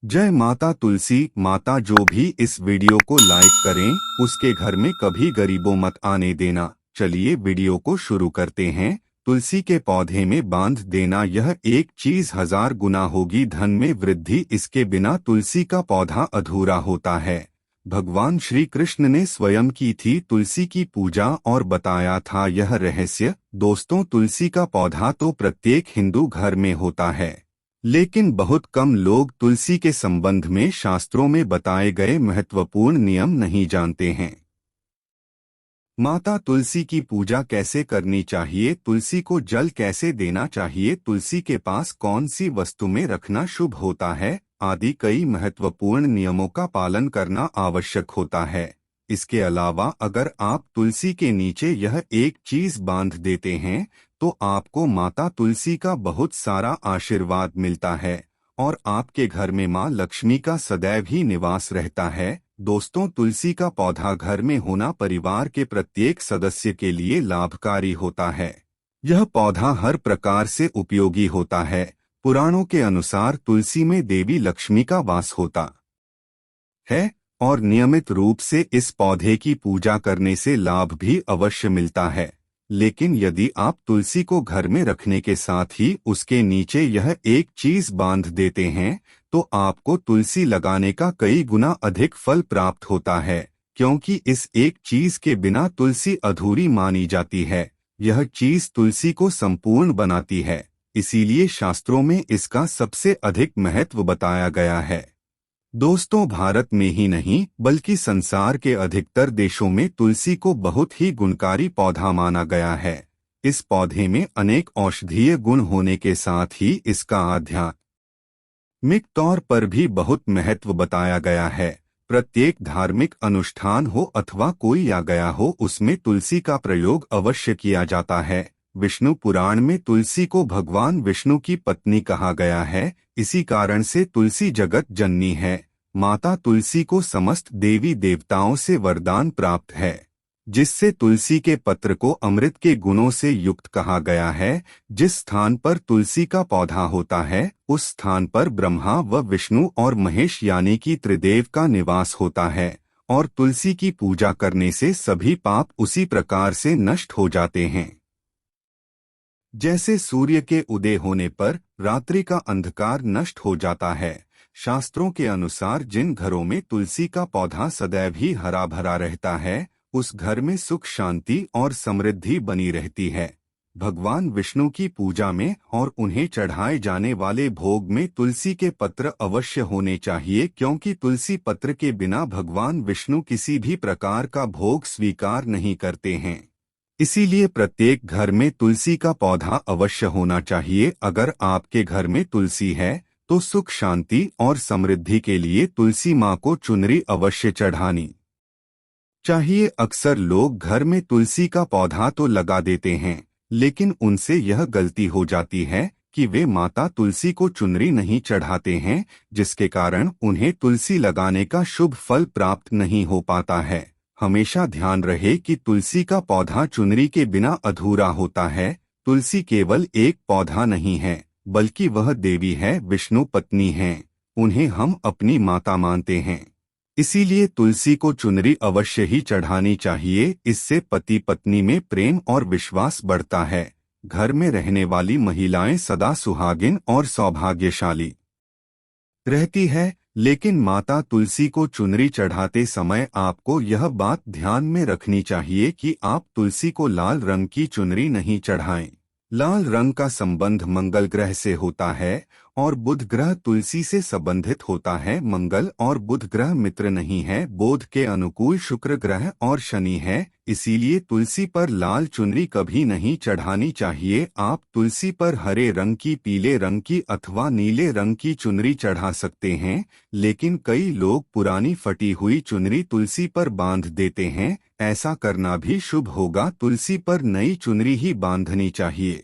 जय माता तुलसी माता। जो भी इस वीडियो को लाइक करें उसके घर में कभी गरीबों मत आने देना। चलिए वीडियो को शुरू करते हैं। तुलसी के पौधे में बांध देना, यह एक चीज 1000 गुना होगी धन में वृद्धि। इसके बिना तुलसी का पौधा अधूरा होता है। भगवान श्री कृष्ण ने स्वयं की थी तुलसी की पूजा और बताया था यह रहस्य। दोस्तों, तुलसी का पौधा तो प्रत्येक हिंदू घर में होता है, लेकिन बहुत कम लोग तुलसी के संबंध में शास्त्रों में बताए गए महत्वपूर्ण नियम नहीं जानते हैं। माता तुलसी की पूजा कैसे करनी चाहिए, तुलसी को जल कैसे देना चाहिए, तुलसी के पास कौन सी वस्तु में रखना शुभ होता है आदि कई महत्वपूर्ण नियमों का पालन करना आवश्यक होता है। इसके अलावा अगर आप तुलसी के नीचे यह एक चीज बांध देते हैं तो आपको माता तुलसी का बहुत सारा आशीर्वाद मिलता है और आपके घर में मां लक्ष्मी का सदैव ही निवास रहता है। दोस्तों, तुलसी का पौधा घर में होना परिवार के प्रत्येक सदस्य के लिए लाभकारी होता है। यह पौधा हर प्रकार से उपयोगी होता है। पुराणों के अनुसार तुलसी में देवी लक्ष्मी का वास होता है और नियमित रूप से इस पौधे की पूजा करने से लाभ भी अवश्य मिलता है। लेकिन यदि आप तुलसी को घर में रखने के साथ ही उसके नीचे यह एक चीज बांध देते हैं तो आपको तुलसी लगाने का कई गुना अधिक फल प्राप्त होता है, क्योंकि इस एक चीज के बिना तुलसी अधूरी मानी जाती है। यह चीज तुलसी को संपूर्ण बनाती है, इसीलिए शास्त्रों में इसका सबसे अधिक महत्व बताया गया है। दोस्तों, भारत में ही नहीं बल्कि संसार के अधिकतर देशों में तुलसी को बहुत ही गुणकारी पौधा माना गया है। इस पौधे में अनेक औषधीय गुण होने के साथ ही इसका आध्यात्मिक तौर पर भी बहुत महत्व बताया गया है। प्रत्येक धार्मिक अनुष्ठान हो अथवा कोई या गया हो, उसमें तुलसी का प्रयोग अवश्य किया जाता है। विष्णु पुराण में तुलसी को भगवान विष्णु की पत्नी कहा गया है। इसी कारण से तुलसी जगत जननी है। माता तुलसी को समस्त देवी देवताओं से वरदान प्राप्त है, जिससे तुलसी के पत्र को अमृत के गुणों से युक्त कहा गया है। जिस स्थान पर तुलसी का पौधा होता है उस स्थान पर ब्रह्मा व विष्णु और महेश यानी कि त्रिदेव का निवास होता है और तुलसी की पूजा करने से सभी पाप उसी प्रकार से नष्ट हो जाते हैं। जैसे सूर्य के उदय होने पर रात्रि का अंधकार नष्ट हो जाता है, शास्त्रों के अनुसार जिन घरों में तुलसी का पौधा सदैव ही हरा भरा रहता है उस घर में सुख शांति और समृद्धि बनी रहती है। भगवान विष्णु की पूजा में और उन्हें चढ़ाए जाने वाले भोग में तुलसी के पत्र अवश्य होने चाहिए, क्योंकि तुलसी पत्र के बिना भगवान विष्णु किसी भी प्रकार का भोग स्वीकार नहीं करते हैं। इसीलिए प्रत्येक घर में तुलसी का पौधा अवश्य होना चाहिए। अगर आपके घर में तुलसी है तो सुख शांति और समृद्धि के लिए तुलसी माँ को चुनरी अवश्य चढ़ानी चाहिए। अक्सर लोग घर में तुलसी का पौधा तो लगा देते हैं, लेकिन उनसे यह गलती हो जाती है कि वे माता तुलसी को चुनरी नहीं चढ़ाते हैं, जिसके कारण उन्हें तुलसी लगाने का शुभ फल प्राप्त नहीं हो पाता है। हमेशा ध्यान रहे कि तुलसी का पौधा चुनरी के बिना अधूरा होता है। तुलसी केवल एक पौधा नहीं है, बल्कि वह देवी है, विष्णु पत्नी हैं। उन्हें हम अपनी माता मानते हैं। इसीलिए तुलसी को चुनरी अवश्य ही चढ़ानी चाहिए। इससे पति पत्नी में प्रेम और विश्वास बढ़ता है। घर में रहने वाली महिलाएं सदा सुहागिन और सौभाग्यशाली रहती है। लेकिन माता तुलसी को चुनरी चढ़ाते समय आपको यह बात ध्यान में रखनी चाहिए कि आप तुलसी को लाल रंग की चुनरी नहीं चढ़ाएं। लाल रंग का संबंध मंगल ग्रह से होता है और बुध ग्रह तुलसी से संबंधित होता है। मंगल और बुध ग्रह मित्र नहीं है, बोध के अनुकूल शुक्र ग्रह और शनि है। इसीलिए तुलसी पर लाल चुनरी कभी नहीं चढ़ानी चाहिए। आप तुलसी पर हरे रंग की, पीले रंग की अथवा नीले रंग की चुनरी चढ़ा सकते हैं, लेकिन कई लोग पुरानी फटी हुई चुनरी तुलसी पर बांध देते हैं। ऐसा करना भी शुभ होगा। तुलसी पर नई चुनरी ही बांधनी चाहिए।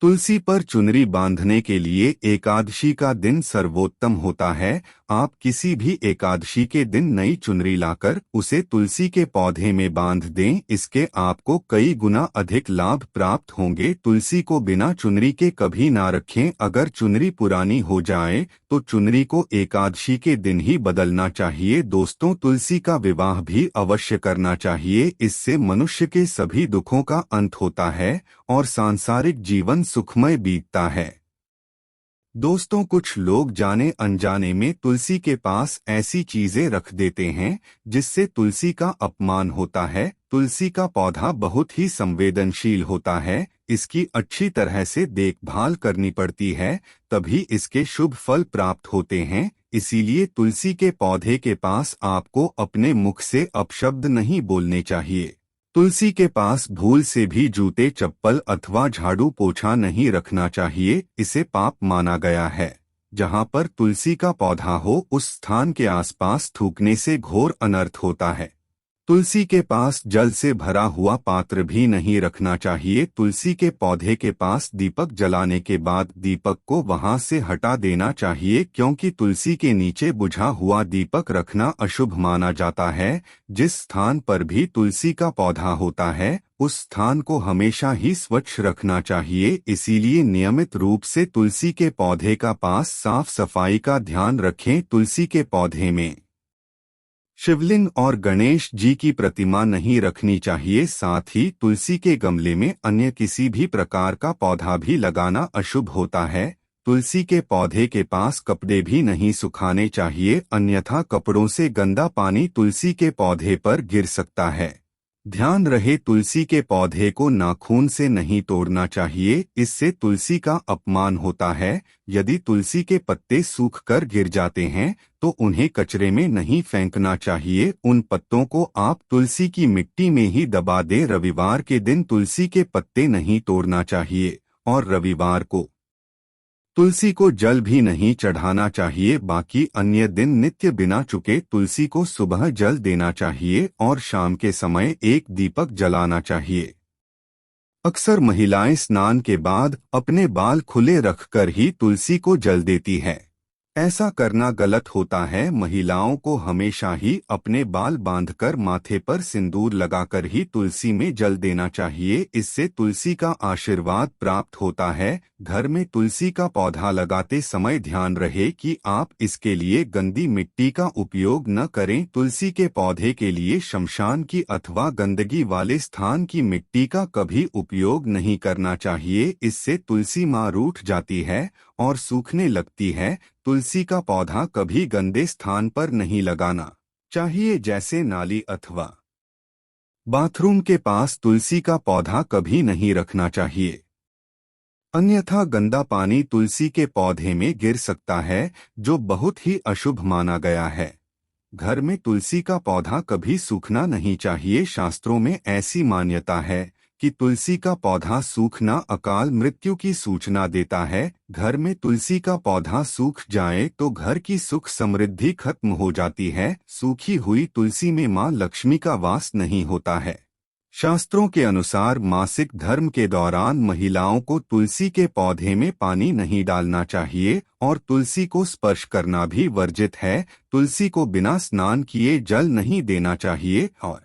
तुलसी पर चुनरी बांधने के लिए एकादशी का दिन सर्वोत्तम होता है। आप किसी भी एकादशी के दिन नई चुनरी लाकर उसे तुलसी के पौधे में बांध दें, इसके आपको कई गुना अधिक लाभ प्राप्त होंगे। तुलसी को बिना चुनरी के कभी ना रखें। अगर चुनरी पुरानी हो जाए तो चुनरी को एकादशी के दिन ही बदलना चाहिए। दोस्तों, तुलसी का विवाह भी अवश्य करना चाहिए, इससे मनुष्य के सभी दुखों का अंत होता है और सांसारिक जीवन सुखमय बीतता है। दोस्तों, कुछ लोग जाने अनजाने में तुलसी के पास ऐसी चीजें रख देते हैं जिससे तुलसी का अपमान होता है। तुलसी का पौधा बहुत ही संवेदनशील होता है, इसकी अच्छी तरह से देखभाल करनी पड़ती है, तभी इसके शुभ फल प्राप्त होते हैं। इसीलिए तुलसी के पौधे के पास आपको अपने मुख से अपशब्द नहीं बोलने चाहिए। तुलसी के पास भूल से भी जूते, चप्पल अथवा झाड़ू पोछा नहीं रखना चाहिए, इसे पाप माना गया है। जहाँ पर तुलसी का पौधा हो उस स्थान के आसपास थूकने से घोर अनर्थ होता है। तुलसी के पास जल से भरा हुआ पात्र भी नहीं रखना चाहिए। तुलसी के पौधे के पास दीपक जलाने के बाद दीपक को वहां से हटा देना चाहिए, क्योंकि तुलसी के नीचे बुझा हुआ दीपक रखना अशुभ माना जाता है। जिस स्थान पर भी तुलसी का पौधा होता है उस स्थान को हमेशा ही स्वच्छ रखना चाहिए। इसीलिए नियमित रूप से तुलसी के पौधे का पास साफ सफाई का ध्यान रखें। तुलसी के पौधे में शिवलिंग और गणेश जी की प्रतिमा नहीं रखनी चाहिए। साथ ही तुलसी के गमले में अन्य किसी भी प्रकार का पौधा भी लगाना अशुभ होता है। तुलसी के पौधे के पास कपड़े भी नहीं सुखाने चाहिए, अन्यथा कपड़ों से गंदा पानी तुलसी के पौधे पर गिर सकता है। ध्यान रहे, तुलसी के पौधे को नाखून से नहीं तोड़ना चाहिए, इससे तुलसी का अपमान होता है। यदि तुलसी के पत्ते सूख कर गिर जाते हैं तो उन्हें कचरे में नहीं फेंकना चाहिए, उन पत्तों को आप तुलसी की मिट्टी में ही दबा दें। रविवार के दिन तुलसी के पत्ते नहीं तोड़ना चाहिए और रविवार को तुलसी को जल भी नहीं चढ़ाना चाहिए। बाकी अन्य दिन नित्य बिना चुके तुलसी को सुबह जल देना चाहिए और शाम के समय एक दीपक जलाना चाहिए। अक्सर महिलाएं स्नान के बाद अपने बाल खुले रखकर ही तुलसी को जल देती है। ऐसा करना गलत होता है। महिलाओं को हमेशा ही अपने बाल बांधकर माथे पर सिंदूर लगाकर ही तुलसी में जल देना चाहिए, इससे तुलसी का आशीर्वाद प्राप्त होता है। घर में तुलसी का पौधा लगाते समय ध्यान रहे कि आप इसके लिए गंदी मिट्टी का उपयोग न करें। तुलसी के पौधे के लिए शमशान की अथवा गंदगी वाले स्थान की मिट्टी का कभी उपयोग नहीं करना चाहिए, इससे तुलसी माँ रूठ जाती है और सूखने लगती है। तुलसी का पौधा कभी गंदे स्थान पर नहीं लगाना चाहिए, जैसे नाली अथवा बाथरूम के पास तुलसी का पौधा कभी नहीं रखना चाहिए, अन्यथा गंदा पानी तुलसी के पौधे में गिर सकता है, जो बहुत ही अशुभ माना गया है। घर में तुलसी का पौधा कभी सूखना नहीं चाहिए। शास्त्रों में ऐसी मान्यता है कि तुलसी का पौधा सूखना अकाल मृत्यु की सूचना देता है। घर में तुलसी का पौधा सूख जाए तो घर की सुख समृद्धि खत्म हो जाती है। सूखी हुई तुलसी में मां लक्ष्मी का वास नहीं होता है। शास्त्रों के अनुसार मासिक धर्म के दौरान महिलाओं को तुलसी के पौधे में पानी नहीं डालना चाहिए और तुलसी को स्पर्श करना भी वर्जित है। तुलसी को बिना स्नान किए जल नहीं देना चाहिए और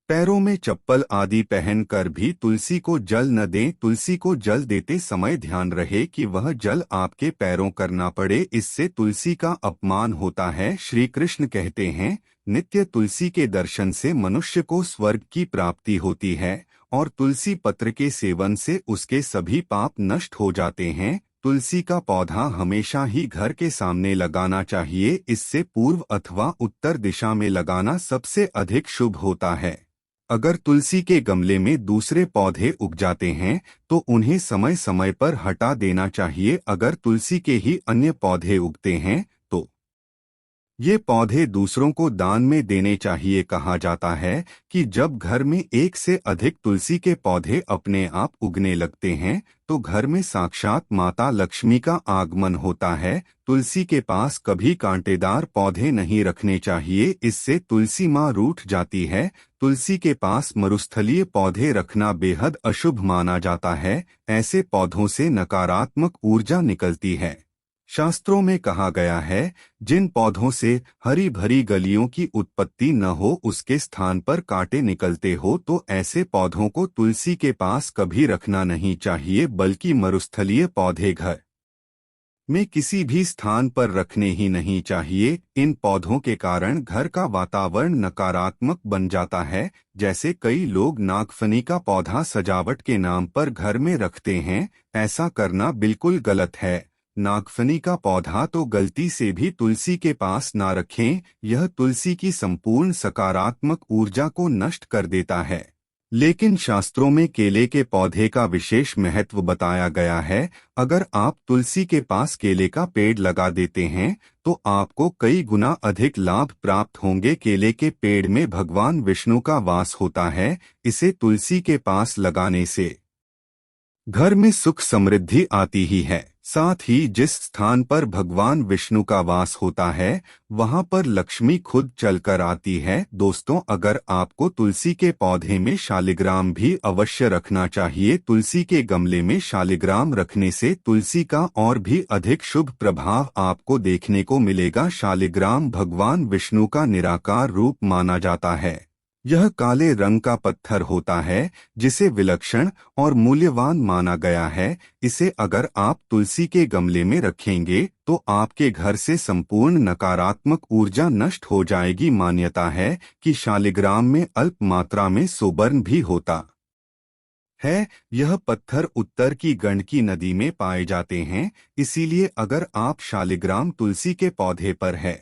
पैरों में चप्पल आदि पहनकर भी तुलसी को जल न दें। तुलसी को जल देते समय ध्यान रहे कि वह जल आपके पैरों कर ना पड़े, इससे तुलसी का अपमान होता है। श्री कृष्ण कहते हैं, नित्य तुलसी के दर्शन से मनुष्य को स्वर्ग की प्राप्ति होती है और तुलसी पत्र के सेवन से उसके सभी पाप नष्ट हो जाते हैं। तुलसी का पौधा हमेशा ही घर के सामने लगाना चाहिए, इससे पूर्व अथवा उत्तर दिशा में लगाना सबसे अधिक शुभ होता है। अगर तुलसी के गमले में दूसरे पौधे उग जाते हैं तो उन्हें समय समय पर हटा देना चाहिए। अगर तुलसी के ही अन्य पौधे उगते हैं तो ये पौधे दूसरों को दान में देने चाहिए। कहा जाता है कि जब घर में एक से अधिक तुलसी के पौधे अपने आप उगने लगते हैं तो घर में साक्षात माता लक्ष्मी का आगमन होता है। तुलसी के पास कभी कांटेदार पौधे नहीं रखने चाहिए, इससे तुलसी माँ रूठ जाती है। तुलसी के पास मरुस्थलीय पौधे रखना बेहद अशुभ माना जाता है। ऐसे पौधों से नकारात्मक ऊर्जा निकलती है। शास्त्रों में कहा गया है, जिन पौधों से हरी भरी गलियों की उत्पत्ति न हो उसके स्थान पर कांटे निकलते हो तो ऐसे पौधों को तुलसी के पास कभी रखना नहीं चाहिए, बल्कि मरुस्थलीय पौधे घर में किसी भी स्थान पर रखने ही नहीं चाहिए। इन पौधों के कारण घर का वातावरण नकारात्मक बन जाता है। जैसे कई लोग नागफनी का पौधा सजावट के नाम पर घर में रखते हैं, ऐसा करना बिल्कुल गलत है। नागफनी का पौधा तो गलती से भी तुलसी के पास ना रखें, यह तुलसी की संपूर्ण सकारात्मक ऊर्जा को नष्ट कर देता है। लेकिन शास्त्रों में केले के पौधे का विशेष महत्व बताया गया है। अगर आप तुलसी के पास केले का पेड़ लगा देते हैं तो आपको कई गुना अधिक लाभ प्राप्त होंगे। केले के पेड़ में भगवान विष्णु का वास होता है। इसे तुलसी के पास लगाने से घर में सुख समृद्धि आती ही है। साथ ही जिस स्थान पर भगवान विष्णु का वास होता है वहां पर लक्ष्मी खुद चलकर आती है। दोस्तों, अगर आपको तुलसी के पौधे में शालिग्राम भी अवश्य रखना चाहिए। तुलसी के गमले में शालिग्राम रखने से तुलसी का और भी अधिक शुभ प्रभाव आपको देखने को मिलेगा। शालिग्राम भगवान विष्णु का निराकार रूप माना जाता है। यह काले रंग का पत्थर होता है जिसे विलक्षण और मूल्यवान माना गया है। इसे अगर आप तुलसी के गमले में रखेंगे तो आपके घर से संपूर्ण नकारात्मक ऊर्जा नष्ट हो जाएगी। मान्यता है कि शालिग्राम में अल्प मात्रा में सोबर्न भी होता है। यह पत्थर उत्तर की गंडकी नदी में पाए जाते हैं। इसीलिए अगर आप शालिग्राम तुलसी के पौधे पर है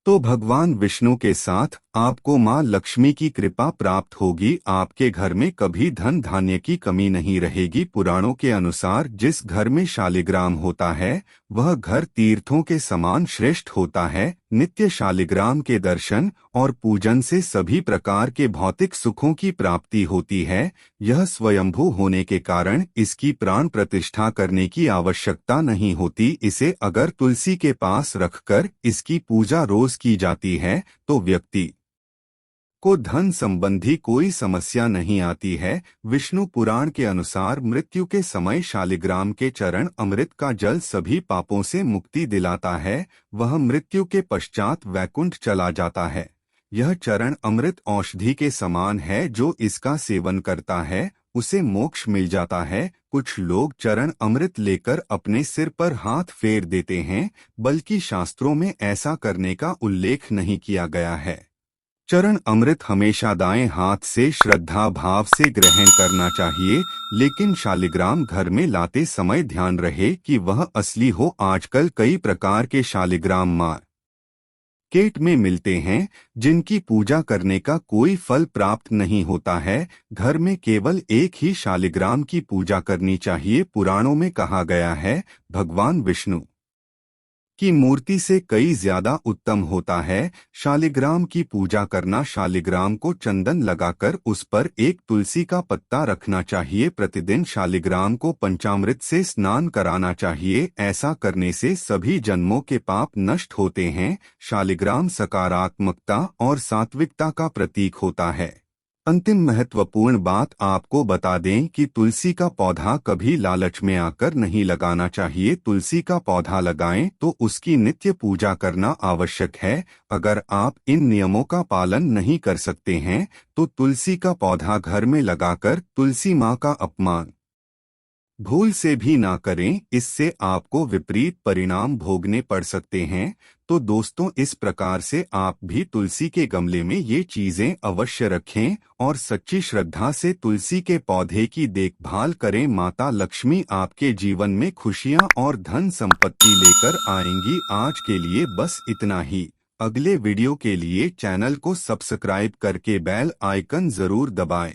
तो भगवान विष्णु के साथ आपको मां लक्ष्मी की कृपा प्राप्त होगी। आपके घर में कभी धन धान्य की कमी नहीं रहेगी। पुराणों के अनुसार जिस घर में शालिग्राम होता है वह घर तीर्थों के समान श्रेष्ठ होता है। नित्य शालिग्राम के दर्शन और पूजन से सभी प्रकार के भौतिक सुखों की प्राप्ति होती है। यह स्वयंभू होने के कारण इसकी प्राण प्रतिष्ठा करने की आवश्यकता नहीं होती। इसे अगर तुलसी के पास रखकर इसकी पूजा रोज की जाती है तो व्यक्ति को धन संबंधी कोई समस्या नहीं आती है। विष्णु पुराण के अनुसार मृत्यु के समय शालिग्राम के चरण अमृत का जल सभी पापों से मुक्ति दिलाता है। वह मृत्यु के पश्चात वैकुंठ चला जाता है। यह चरण अमृत औषधि के समान है। जो इसका सेवन करता है उसे मोक्ष मिल जाता है। कुछ लोग चरण अमृत लेकर अपने सिर पर हाथ फेर देते हैं, बल्कि शास्त्रों में ऐसा करने का उल्लेख नहीं किया गया है। चरण अमृत हमेशा दाएं हाथ से श्रद्धा भाव से ग्रहण करना चाहिए। लेकिन शालिग्राम घर में लाते समय ध्यान रहे कि वह असली हो। आजकल कई प्रकार के शालिग्राम मार्केट में मिलते हैं जिनकी पूजा करने का कोई फल प्राप्त नहीं होता है। घर में केवल एक ही शालिग्राम की पूजा करनी चाहिए। पुराणों में कहा गया है, भगवान विष्णु की मूर्ति से कई ज्यादा उत्तम होता है शालिग्राम की पूजा करना। शालिग्राम को चंदन लगाकर उस पर एक तुलसी का पत्ता रखना चाहिए। प्रतिदिन शालिग्राम को पंचामृत से स्नान कराना चाहिए। ऐसा करने से सभी जन्मों के पाप नष्ट होते हैं। शालिग्राम सकारात्मकता और सात्विकता का प्रतीक होता है। अंतिम महत्वपूर्ण बात आपको बता दें कि तुलसी का पौधा कभी लालच में आकर नहीं लगाना चाहिए। तुलसी का पौधा लगाएं तो उसकी नित्य पूजा करना आवश्यक है। अगर आप इन नियमों का पालन नहीं कर सकते हैं तो तुलसी का पौधा घर में लगाकर तुलसी माँ का अपमान भूल से भी ना करें, इससे आपको विपरीत परिणाम भोगने पड़ सकते हैं। तो दोस्तों, इस प्रकार से आप भी तुलसी के गमले में ये चीजें अवश्य रखें और सच्ची श्रद्धा से तुलसी के पौधे की देखभाल करें। माता लक्ष्मी आपके जीवन में खुशियां और धन संपत्ति लेकर आएंगी। आज के लिए बस इतना ही। अगले वीडियो के लिए चैनल को सब्सक्राइब करके बेल आइकन जरूर दबाएं।